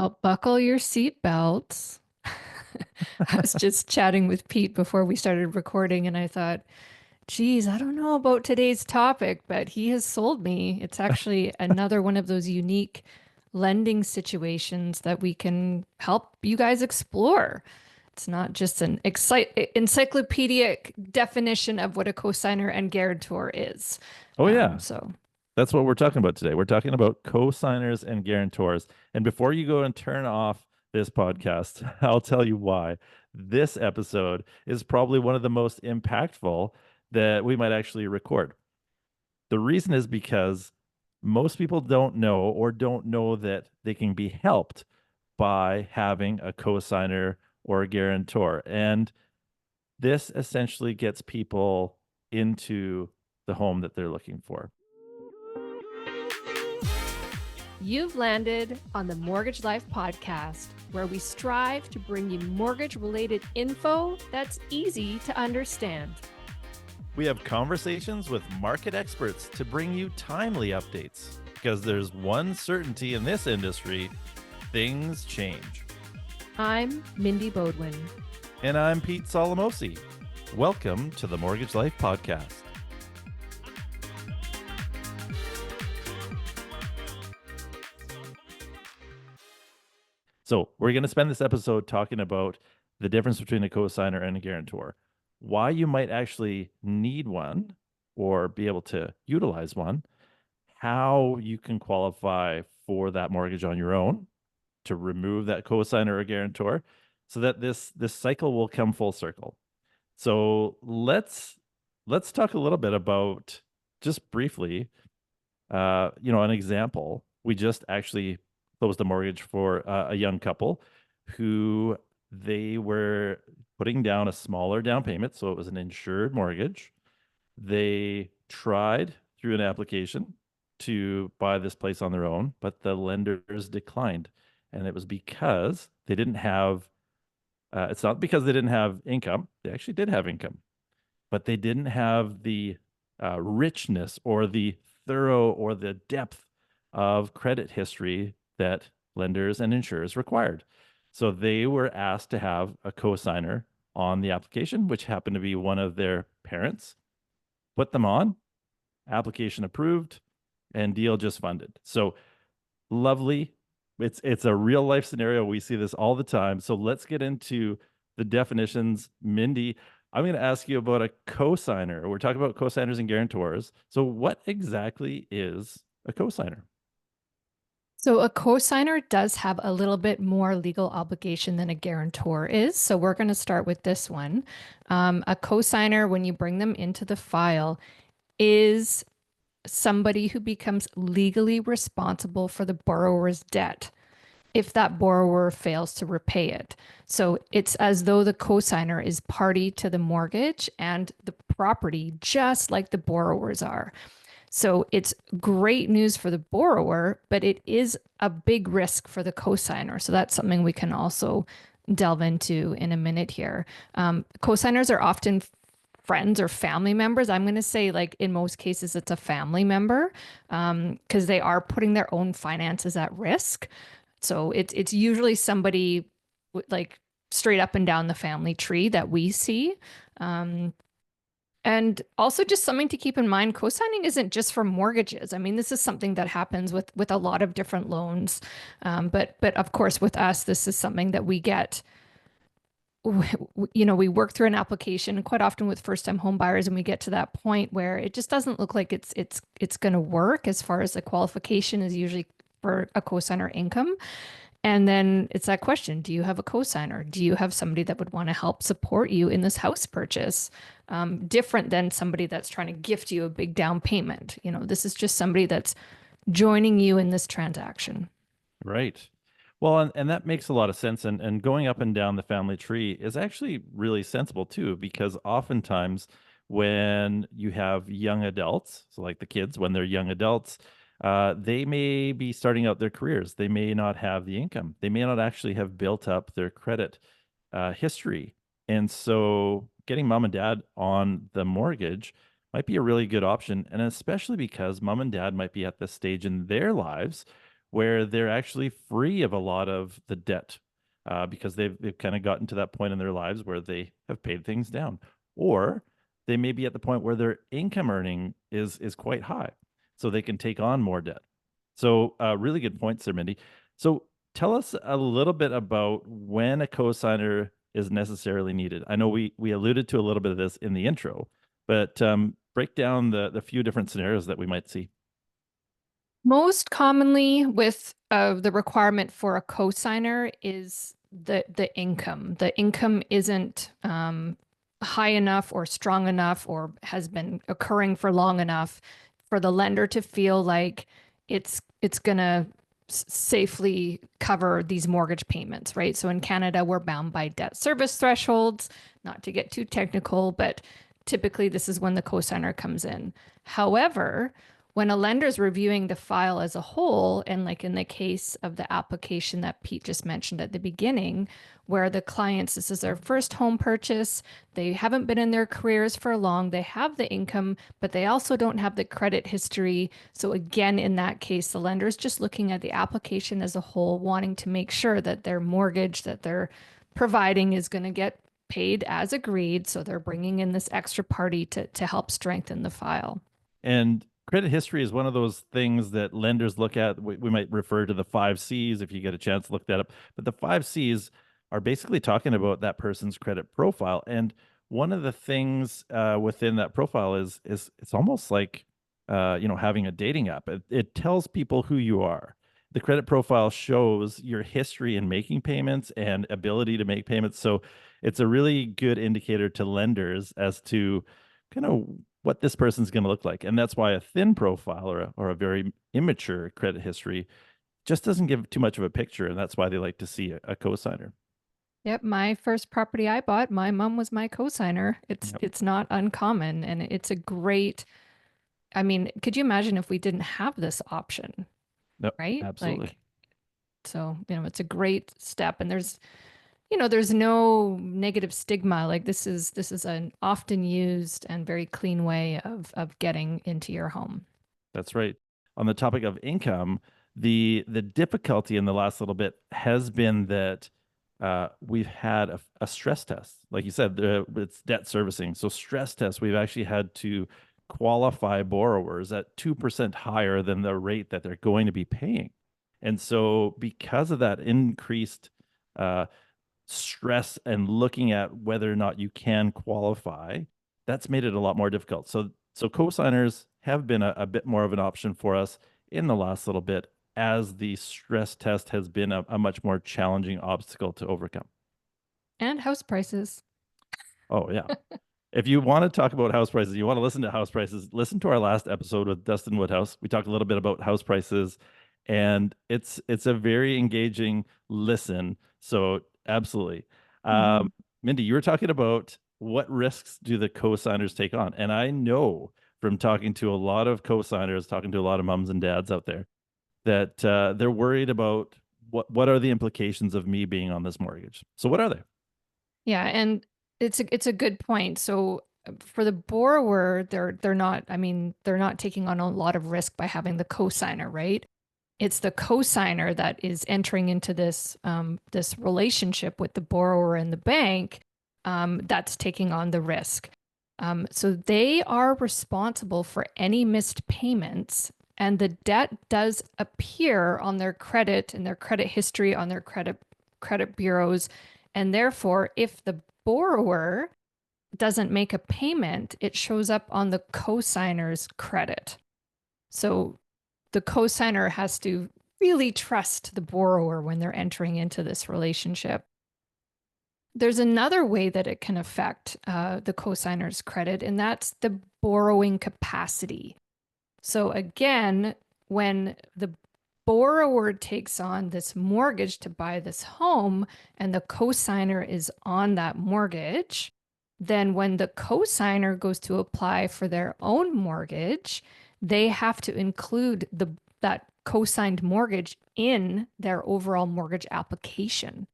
Buckle your seatbelts. I was just chatting with Pete before we started recording, and I thought, geez, I don't know about today's topic, but he has sold me. It's actually another one of those unique lending situations that we can help you guys explore. It's not just an encyclopedic definition of what a cosigner and guarantor is. Oh, yeah. So That's what we're talking about today. We're talking about co-signers and guarantors. And before you go and turn off this podcast, I'll tell you why. This episode is probably one of the most impactful that we might actually record. The reason is because most people don't know or don't know that they can be helped by having a co-signer or a guarantor. And this essentially gets people into the home that they're looking for. you've landed on the Mortgage Life podcast, where we strive to bring you mortgage-related info that's easy to understand. We have conversations with market experts to bring you timely updates, because there's one certainty in this industry: things change. I'm Mindy Bodwin. And I'm Pete Solomosi. Welcome to the Mortgage Life Podcast. So we're going to spend this episode talking about the difference between a cosigner and a guarantor, why you might actually need one or be able to utilize one, how you can qualify for that mortgage on your own, to remove that cosigner or guarantor, so that this cycle will come full circle. So let's talk a little bit about, just briefly, an example. We just actually closed a mortgage for a young couple who they were putting down a smaller down payment, so it was an insured mortgage. They tried through an application to buy this place on their own, but the lenders declined. And it was because they didn't have, it's not because they didn't have income. They actually did have income, but they didn't have the richness or the thorough or the depth of credit history that lenders and insurers required. So they were asked to have a cosigner on the application, which happened to be one of their parents. Put them on, application approved, and deal just funded. So lovely. It's a real life scenario. We see this all the time. So let's get into the definitions. Mindy, I'm going to ask you about a cosigner. We're talking about cosigners and guarantors. So what exactly is a cosigner? So a cosigner does have a little bit more legal obligation than a guarantor is. So we're going to start with this one. A cosigner, when you bring them into the file, is somebody who becomes legally responsible for the borrower's debt if that borrower fails to repay it. So it's as though the cosigner is party to the mortgage and the property, just like the borrowers are. So it's great news for the borrower, but it is a big risk for the cosigner. So that's something we can also delve into in a minute here. Cosigners are often friends or family members. I'm going to say, like, in most cases, it's a family member because they are putting their own finances at risk. So it's usually somebody like straight up and down the family tree that we see. And also just something to keep in mind, co-signing isn't just for mortgages. I mean, this is something that happens with a lot of different loans. But of course, with us, this is something that we get. We work through an application quite often with first-time home buyers, and we get to that point where it just doesn't look like it's going to work as far as the qualification is usually for a co-signer income. And then it's that question: do you have a cosigner? Do you have somebody that would want to help support you in this house purchase? Different than somebody that's trying to gift you a big down payment. This is just somebody that's joining you in this transaction. Right. Well, and that makes a lot of sense. And going up and down the family tree is actually really sensible too, because oftentimes when you have young adults, so like the kids, when they're young adults, they may be starting out their careers. They may not have the income. They may not actually have built up their credit history. And so getting mom and dad on the mortgage might be a really good option. And especially because mom and dad might be at this stage in their lives where they're actually free of a lot of the debt because they've kind of gotten to that point in their lives where they have paid things down, or they may be at the point where their income earning is quite high, so they can take on more debt. So, really good points there, Mindy. So, tell us a little bit about when a cosigner is necessarily needed. I know we alluded to a little bit of this in the intro, but break down the few different scenarios that we might see. Most commonly with the requirement for a cosigner is the income. The income isn't high enough or strong enough or has been occurring for long enough for the lender to feel like it's gonna safely cover these mortgage payments, right? So in Canada, we're bound by debt service thresholds, not to get too technical, but typically this is when the cosigner comes in. However, when a lender's reviewing the file as a whole, and like in the case of the application that Pete just mentioned at the beginning, where the clients, this is their first home purchase, they haven't been in their careers for long, they have the income, but they also don't have the credit history. So again, in that case, the lender is just looking at the application as a whole, wanting to make sure that their mortgage that they're providing is going to get paid as agreed. So they're bringing in this extra party to help strengthen the file. And credit history is one of those things that lenders look at. We might refer to the five C's if you get a chance to look that up. But the five C's are basically talking about that person's credit profile. And one of the things within that profile is it's almost like having a dating app. It tells people who you are. The credit profile shows your history in making payments and ability to make payments. So it's a really good indicator to lenders as to kind of what this person's going to look like. And that's why a thin profile or a very immature credit history just doesn't give too much of a picture. And that's why they like to see a cosigner. Yep, my first property I bought, my mom was my cosigner. It's Yep. it's not uncommon and it's a great, I mean, could you imagine if we didn't have this option, Yep. right? Absolutely. Like, so, it's a great step and there's no negative stigma. Like this is an often used and very clean way of getting into your home. That's right. On the topic of income, the difficulty in the last little bit has been that we've had a stress test. Like you said, it's debt servicing. So stress tests, we've actually had to qualify borrowers at 2% higher than the rate that they're going to be paying. And so because of that increased uh, stress and looking at whether or not you can qualify, that's made it a lot more difficult. So cosigners have been a bit more of an option for us in the last little bit as the stress test has been a much more challenging obstacle to overcome. And house prices. Oh yeah. If you want to talk about house prices, you want to listen to house prices, listen to our last episode with Dustin Woodhouse. We talked a little bit about house prices and it's a very engaging listen. So absolutely. Mhm. Mindy, you were talking about what risks do the co-signers take on? And I know from talking to a lot of co-signers, talking to a lot of moms and dads out there, that they're worried about what are the implications of me being on this mortgage. So what are they? Yeah, and it's a good point. So for the borrower, they're not, I mean, they're not taking on a lot of risk by having the cosigner, right? It's the cosigner that is entering into this relationship with the borrower and the bank that's taking on the risk. So they are responsible for any missed payments, and the debt does appear on their credit and their credit history on their credit bureaus. And therefore, if the borrower doesn't make a payment, it shows up on the cosigner's credit. So the cosigner has to really trust the borrower when they're entering into this relationship. There's another way that it can affect the cosigner's credit, and that's the borrowing capacity. So again, when the borrower takes on this mortgage to buy this home and the cosigner is on that mortgage, then when the cosigner goes to apply for their own mortgage, they have to include that co-signed mortgage in their overall mortgage application.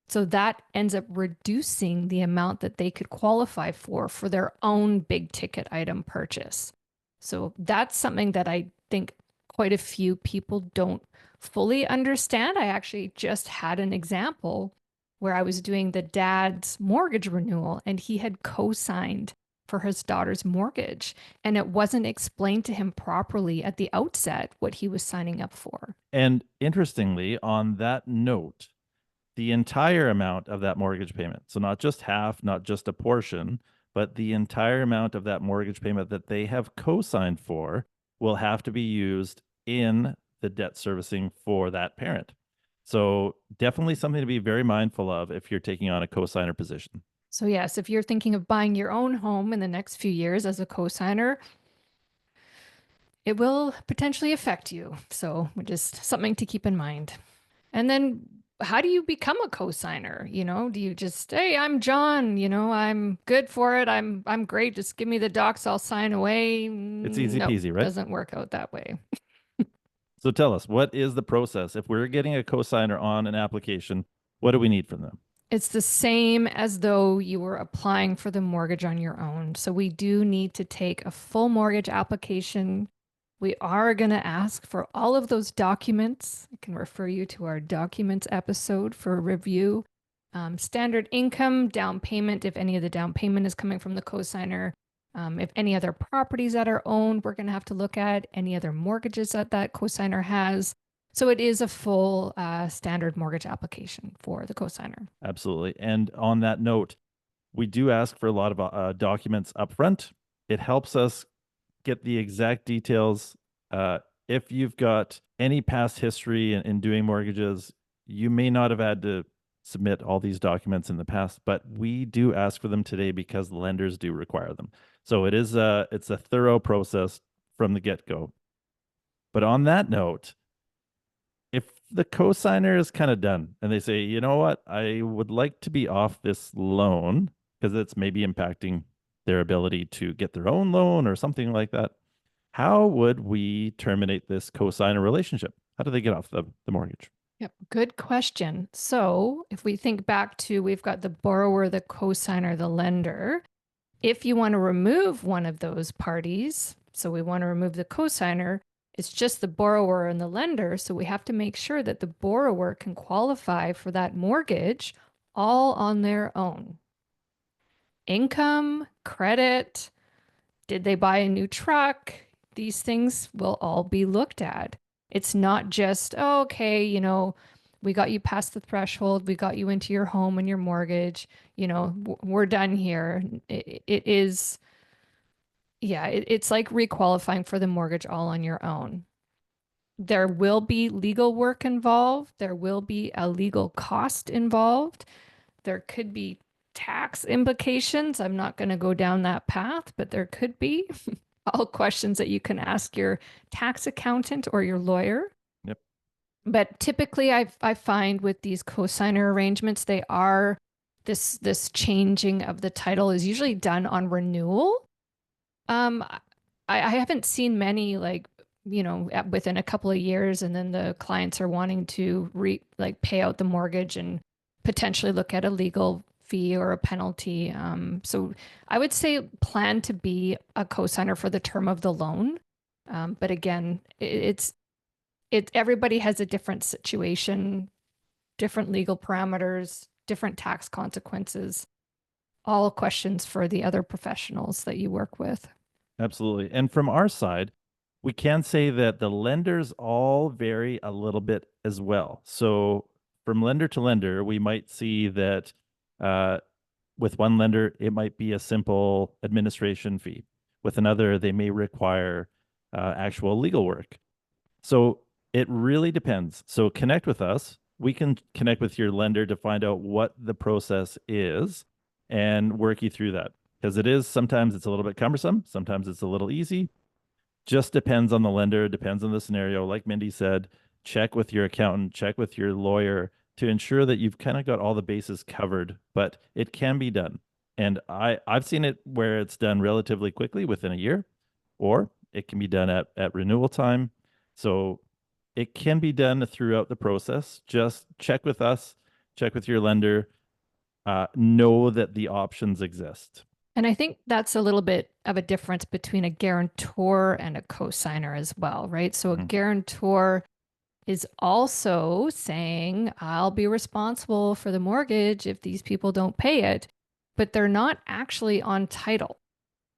So that ends up reducing the amount that they could qualify for their own big ticket item purchase. So that's something that I think quite a few people don't fully understand. I actually just had an example where I was doing the dad's mortgage renewal and he had co-signed for his daughter's mortgage, and it wasn't explained to him properly at the outset what he was signing up for. And interestingly, on that note, the entire amount of that mortgage payment, so not just half, not just a portion, but the entire amount of that mortgage payment that they have co-signed for will have to be used in the debt servicing for that parent. So definitely something to be very mindful of if you're taking on a co-signer position. So, yes, if you're thinking of buying your own home in the next few years as a cosigner, it will potentially affect you. So, just something to keep in mind. And then, how do you become a cosigner? Do you just, hey, I'm John, I'm good for it. I'm great. Just give me the docs, I'll sign away. It's easy Nope, peasy, right? doesn't work out that way. So tell us, what is the process? If we're getting a co-signer on an application, what do we need from them? It's the same as though you were applying for the mortgage on your own. So we do need to take a full mortgage application. We are going to ask for all of those documents. I can refer you to our documents episode for review. Standard income, down payment, if any of the down payment is coming from the cosigner. If any other properties that are owned, we're going to have to look at any other mortgages that that cosigner has. So it is a full standard mortgage application for the cosigner. Absolutely. And on that note, we do ask for a lot of documents up front. It helps us get the exact details. If you've got any past history in doing mortgages, you may not have had to submit all these documents in the past, but we do ask for them today because lenders do require them. So it's a thorough process from the get-go. But on that note, if the cosigner is kind of done and they say, you know what, I would like to be off this loan because it's maybe impacting their ability to get their own loan or something like that, how would we terminate this cosigner relationship? How do they get off the mortgage? Yep, good question. So if we think back to, we've got the borrower, the cosigner, the lender. If you want to remove one of those parties, so we want to remove the cosigner, it's just the borrower and the lender. So we have to make sure that the borrower can qualify for that mortgage all on their own. Income, credit, did they buy a new truck? These things will all be looked at. It's not just, oh, okay, we got you past the threshold, we got you into your home and your mortgage, we're done here. It is, yeah, it's like requalifying for the mortgage all on your own. There will be legal work involved. There will be a legal cost involved. There could be tax implications. I'm not going to go down that path, but there could be all questions that you can ask your tax accountant or your lawyer. Yep. But typically I find with these cosigner arrangements, they are this changing of the title is usually done on renewal. I haven't seen many within a couple of years, and then the clients are wanting to pay out the mortgage and potentially look at a legal fee or a penalty. So I would say plan to be a cosigner for the term of the loan. But again, everybody has a different situation, different legal parameters, different tax consequences, all questions for the other professionals that you work with. Absolutely. And from our side, we can say that the lenders all vary a little bit as well. So from lender to lender, we might see that with one lender, it might be a simple administration fee. With another, they may require actual legal work. So it really depends. So connect with us. We can connect with your lender to find out what the process is and work you through that. Because sometimes it's a little bit cumbersome. Sometimes it's a little easy. Just depends on the lender, depends on the scenario. Like Mindy said, check with your accountant, check with your lawyer to ensure that you've kind of got all the bases covered, but it can be done. And I've seen it where it's done relatively quickly within a year, or it can be done at renewal time. So it can be done throughout the process. Just check with us, check with your lender, know that the options exist. And I think that's a little bit of a difference between a guarantor and a cosigner as well, right? So a guarantor is also saying, I'll be responsible for the mortgage if these people don't pay it, but they're not actually on title.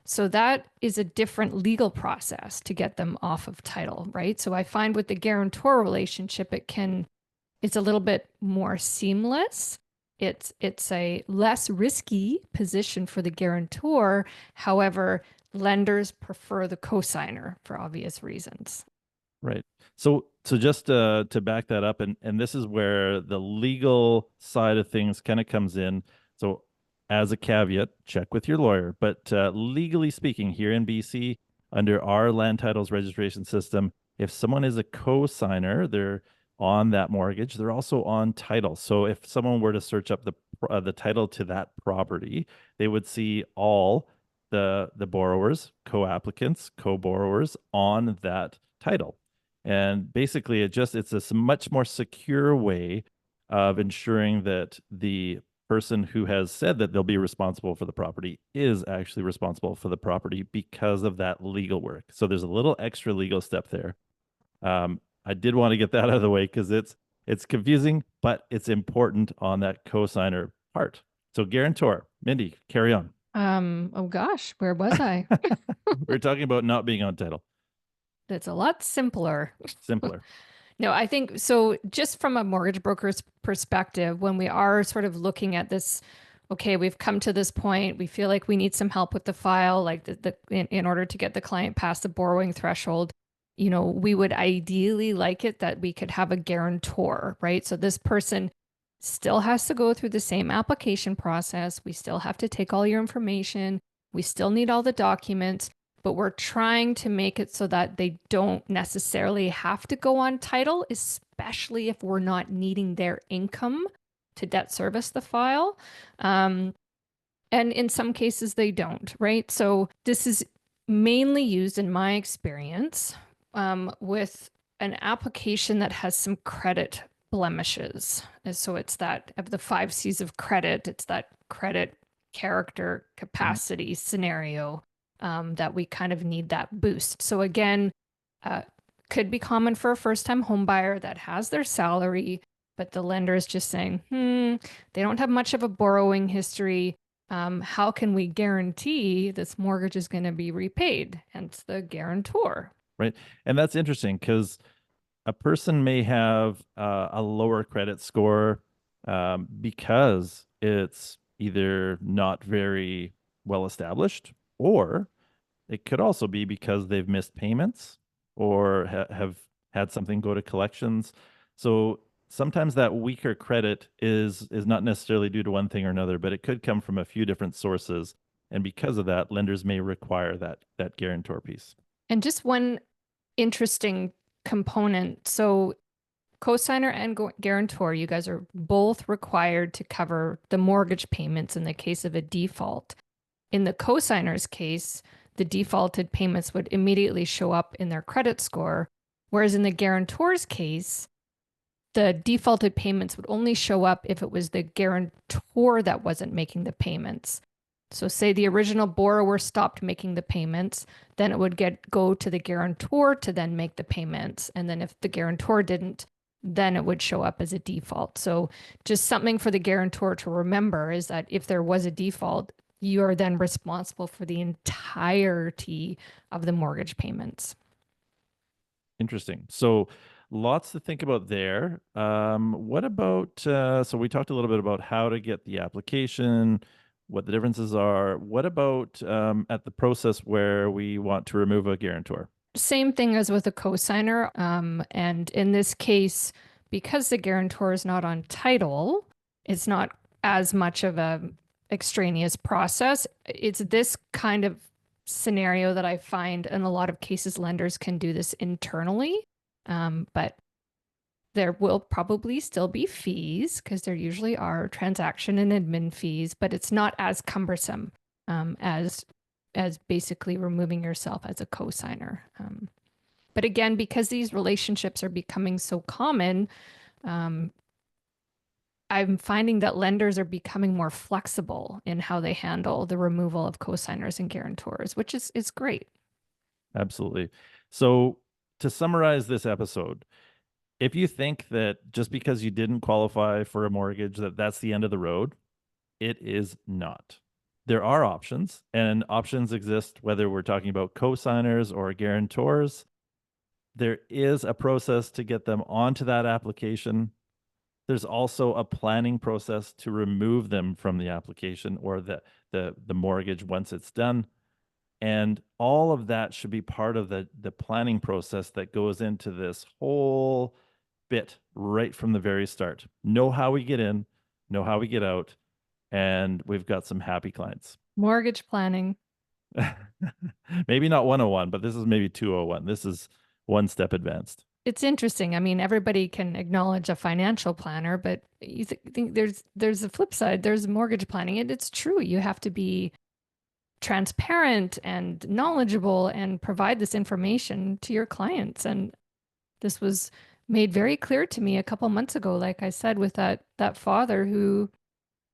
So that is a different legal process to get them off of title, right? So I find with the guarantor relationship, it's a little bit more seamless. It's a less risky position for the guarantor. However, lenders prefer the cosigner for obvious reasons. Right. So just to back that up, and this is where the legal side of things kind of comes in. So as a caveat, check with your lawyer. But legally speaking, here in BC, under our land titles registration system, if someone is a co-signer, they're on that mortgage. They're also on title. So if someone were to search up the title to that property, they would see all the borrowers, co-applicants, co-borrowers on that title. And basically, it's a much more secure way of ensuring that the person who has said that they'll be responsible for the property is actually responsible for the property because of that legal work. So there's a little extra legal step there. I did want to get that out of the way because it's confusing, but it's important on that cosigner part. So guarantor, Mindy, carry on. Oh gosh, where was I? We're talking about not being on title. That's a lot simpler. Simpler. No, I think so. Just from a mortgage broker's perspective, when we are sort of looking at this, okay, we've come to this point, we feel like we need some help with the file, like in order to get the client past the borrowing threshold, we would ideally like it that we could have a guarantor, right? So this person still has to go through the same application process. We still have to take all your information. We still need all the documents, but we're trying to make it so that they don't necessarily have to go on title, especially if we're not needing their income to debt service the file. And in some cases, they don't, right? So this is mainly used in my experience with an application that has some credit blemishes. And so it's that of the 5 C's of credit, it's that credit, character, Mhm. capacity scenario that we kind of need that boost. So again, uh, could be common for a first-time home buyer that has their salary, but the lender is just saying, they don't have much of a borrowing history. How can we guarantee this mortgage is going to be repaid? Hence the guarantor. Right. And that's interesting because a person may have a lower credit score because it's either not very well established, or it could also be because they've missed payments or have had something go to collections. So sometimes that weaker credit is not necessarily due to one thing or another, but it could come from a few different sources. And because of that, lenders may require that guarantor piece. And just one interesting component. So cosigner and guarantor, you guys are both required to cover the mortgage payments in the case of a default. In the cosigner's case, the defaulted payments would immediately show up in their credit score, whereas in the guarantor's case, the defaulted payments would only show up if it was the guarantor that wasn't making the payments. So say the original borrower stopped making the payments, then it would go to the guarantor to then make the payments. And then if the guarantor didn't, then it would show up as a default. So just something for the guarantor to remember is that if there was a default, you are then responsible for the entirety of the mortgage payments. Interesting. So lots to think about there. What about, so we talked a little bit about how to get the application, what the differences are. What about at the process where we want to remove a guarantor? Same thing as with a cosigner. And in this case, because the guarantor is not on title, it's not as much of a extraneous process. It's this kind of scenario that I find in a lot of cases lenders can do this internally. But there will probably still be fees because there usually are transaction and admin fees, but it's not as cumbersome as basically removing yourself as a cosigner. But again, because these relationships are becoming so common, um, I'm finding that lenders are becoming more flexible in how they handle the removal of cosigners and guarantors, which is great. Absolutely. So to summarize this episode, If you think that just because you didn't qualify for a mortgage that that's the end of the road, it is not. There are options, and options exist whether we're talking about cosigners or guarantors. There is a process to get them onto that application. There's also a planning process to remove them from the application or the mortgage once it's done. And all of that should be part of the planning process that goes into this whole bit right from the very start. Know how we get in, know how we get out, and we've got some happy clients. Mortgage planning. Maybe not 101, but this is maybe 201. This is one step advanced. It's interesting. I mean, everybody can acknowledge a financial planner, but you think there's a flip side. There's mortgage planning. It's true. You have to be transparent and knowledgeable and provide this information to your clients. And this was made very clear to me a couple months ago, like I said, with that father who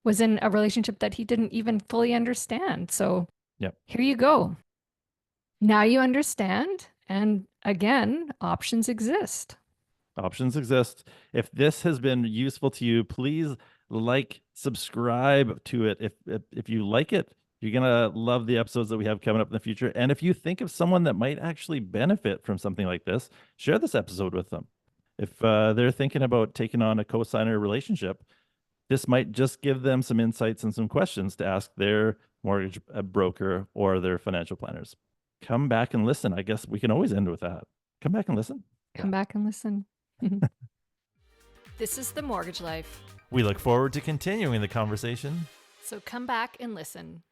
was in a relationship that he didn't even fully understand. So Yep. here you go. Now you understand. And again, options exist. Options exist. If this has been useful to you, please like, subscribe to it. If you like it, you're gonna love the episodes that we have coming up in the future. And if you think of someone that might actually benefit from something like this, share this episode with them. If they're thinking about taking on a cosigner relationship, this might just give them some insights and some questions to ask their mortgage broker or their financial planners. Come back and listen. I guess we can always end with that. Come back and listen. Come back and listen. This is The Mortgage Life. We look forward to continuing the conversation. So come back and listen.